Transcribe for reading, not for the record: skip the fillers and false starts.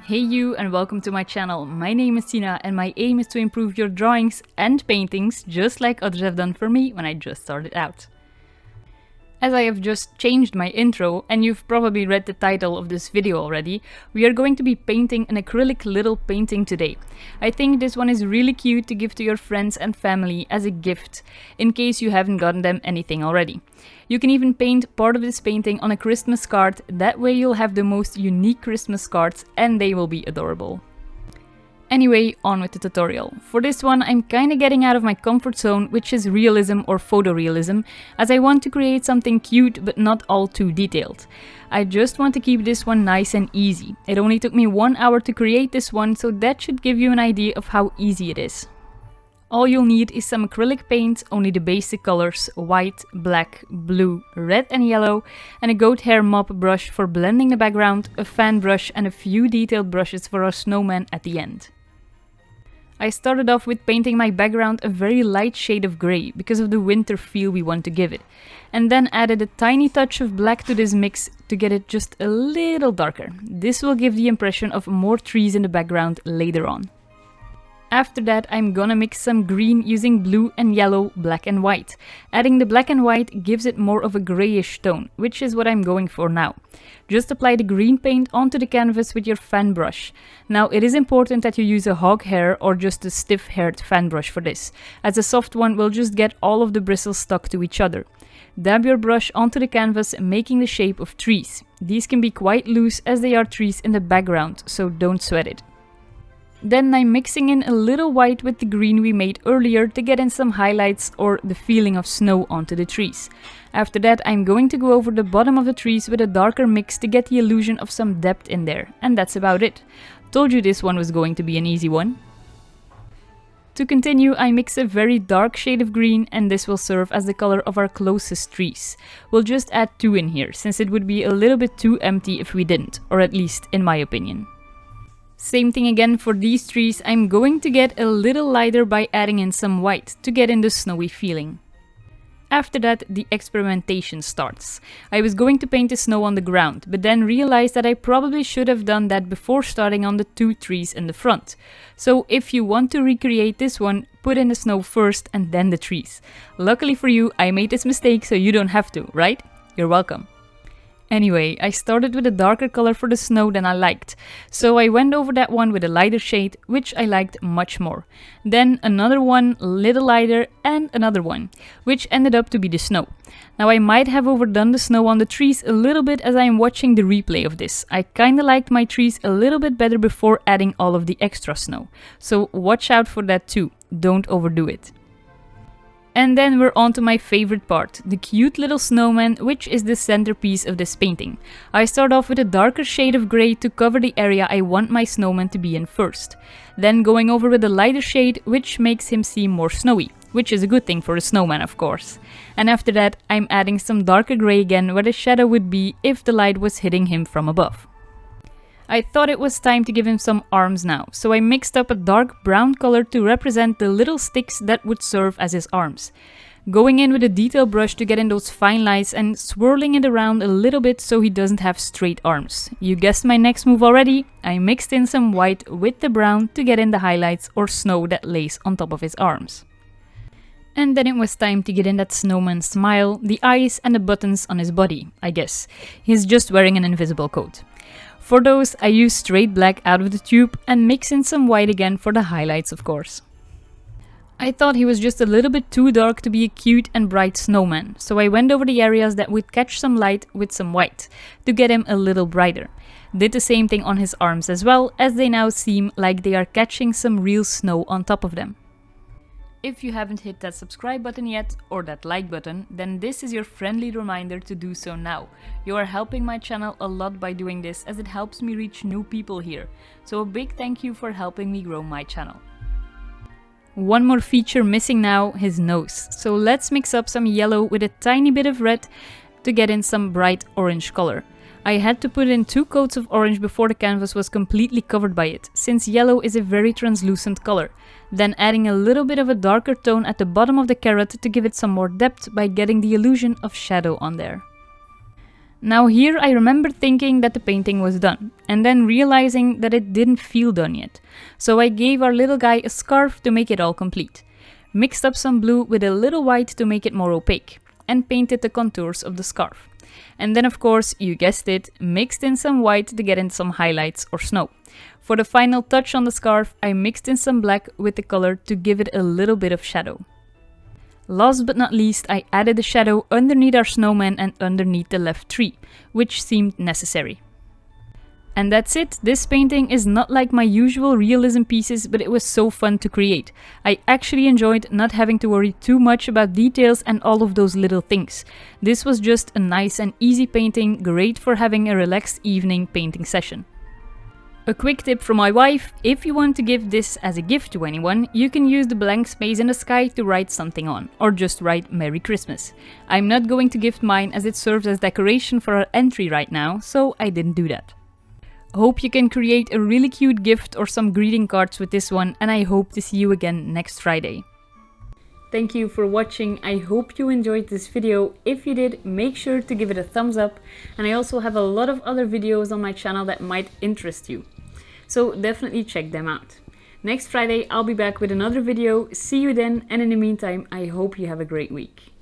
Hey you, and welcome to my channel. My name is Tina and my aim is to improve your drawings and paintings just like others have done for me when I just started out. As I have just changed my intro, and you've probably read the title of this video already, we are going to be painting an acrylic little painting today. I think this one is really cute to give to your friends and family as a gift, in case you haven't gotten them anything already. You can even paint part of this painting on a Christmas card, that way you'll have the most unique Christmas cards and they will be adorable. Anyway, on with the tutorial. For this one, I'm kinda getting out of my comfort zone, which is realism or photorealism, as I want to create something cute but not all too detailed. I just want to keep this one nice and easy. It only took me 1 hour to create this one, so that should give you an idea of how easy it is. All you'll need is some acrylic paint, only the basic colors: white, black, blue, red and yellow, and a goat hair mop brush for blending the background, a fan brush and a few detailed brushes for our snowman at the end. I started off with painting my background a very light shade of grey because of the winter feel we want to give it, and then added a tiny touch of black to this mix to get it just a little darker. This will give the impression of more trees in the background later on. After that, I'm gonna mix some green using blue and yellow, black and white. Adding the black and white gives it more of a greyish tone, which is what I'm going for now. Just apply the green paint onto the canvas with your fan brush. Now it is important that you use a hog hair or just a stiff-haired fan brush for this, as a soft one will just get all of the bristles stuck to each other. Dab your brush onto the canvas, making the shape of trees. These can be quite loose as they are trees in the background, so don't sweat it. Then I'm mixing in a little white with the green we made earlier to get in some highlights or the feeling of snow onto the trees. After that, I'm going to go over the bottom of the trees with a darker mix to get the illusion of some depth in there. And that's about it. Told you this one was going to be an easy one. To continue, I mix a very dark shade of green, and this will serve as the color of our closest trees. We'll just add 2 in here, since it would be a little bit too empty if we didn't, or at least in my opinion. Same thing again for these trees. I'm going to get a little lighter by adding in some white to get in the snowy feeling. After that, the experimentation starts. I was going to paint the snow on the ground, but then realized that I probably should have done that before starting on the 2 trees in the front. So if you want to recreate this one, put in the snow first and then the trees. Luckily for you, I made this mistake so you don't have to, right? You're welcome. Anyway, I started with a darker color for the snow than I liked, so I went over that one with a lighter shade, which I liked much more. Then another one, a little lighter, and another one, which ended up to be the snow. Now I might have overdone the snow on the trees a little bit as I am watching the replay of this. I kinda liked my trees a little bit better before adding all of the extra snow, so watch out for that too, don't overdo it. And then we're on to my favorite part, the cute little snowman, which is the centerpiece of this painting. I start off with a darker shade of grey to cover the area I want my snowman to be in first. Then going over with a lighter shade, which makes him seem more snowy, which is a good thing for a snowman of course. And after that, I'm adding some darker grey again where the shadow would be if the light was hitting him from above. I thought it was time to give him some arms now, so I mixed up a dark brown color to represent the little sticks that would serve as his arms. Going in with a detail brush to get in those fine lines and swirling it around a little bit so he doesn't have straight arms. You guessed my next move already, I mixed in some white with the brown to get in the highlights or snow that lays on top of his arms. And then it was time to get in that snowman smile, the eyes and the buttons on his body, I guess. He's just wearing an invisible coat. For those, I use straight black out of the tube and mix in some white again for the highlights, of course. I thought he was just a little bit too dark to be a cute and bright snowman, so I went over the areas that would catch some light with some white, to get him a little brighter. Did the same thing on his arms as well, as they now seem like they are catching some real snow on top of them. If you haven't hit that subscribe button yet, or that like button, then this is your friendly reminder to do so now. You are helping my channel a lot by doing this, as it helps me reach new people here. So a big thank you for helping me grow my channel. One more feature missing now, his nose. So let's mix up some yellow with a tiny bit of red to get in some bright orange color. I had to put in 2 coats of orange before the canvas was completely covered by it, since yellow is a very translucent color. Then adding a little bit of a darker tone at the bottom of the carrot to give it some more depth by getting the illusion of shadow on there. Now here I remember thinking that the painting was done, and then realizing that it didn't feel done yet. So I gave our little guy a scarf to make it all complete. Mixed up some blue with a little white to make it more opaque, and painted the contours of the scarf. And then of course, you guessed it, mixed in some white to get in some highlights or snow. For the final touch on the scarf, I mixed in some black with the color to give it a little bit of shadow. Last but not least, I added a shadow underneath our snowman and underneath the left tree, which seemed necessary. And that's it. This painting is not like my usual realism pieces, but it was so fun to create. I actually enjoyed not having to worry too much about details and all of those little things. This was just a nice and easy painting, great for having a relaxed evening painting session. A quick tip from my wife: if you want to give this as a gift to anyone, you can use the blank space in the sky to write something on, or just write Merry Christmas. I'm not going to gift mine as it serves as decoration for our entry right now, so I didn't do that. Hope you can create a really cute gift or some greeting cards with this one, and I hope to see you again next Friday. Thank you for watching. I hope you enjoyed this video. If you did, make sure to give it a thumbs up. And I also have a lot of other videos on my channel that might interest you, so definitely check them out. Next Friday, I'll be back with another video. See you then, and in the meantime, I hope you have a great week.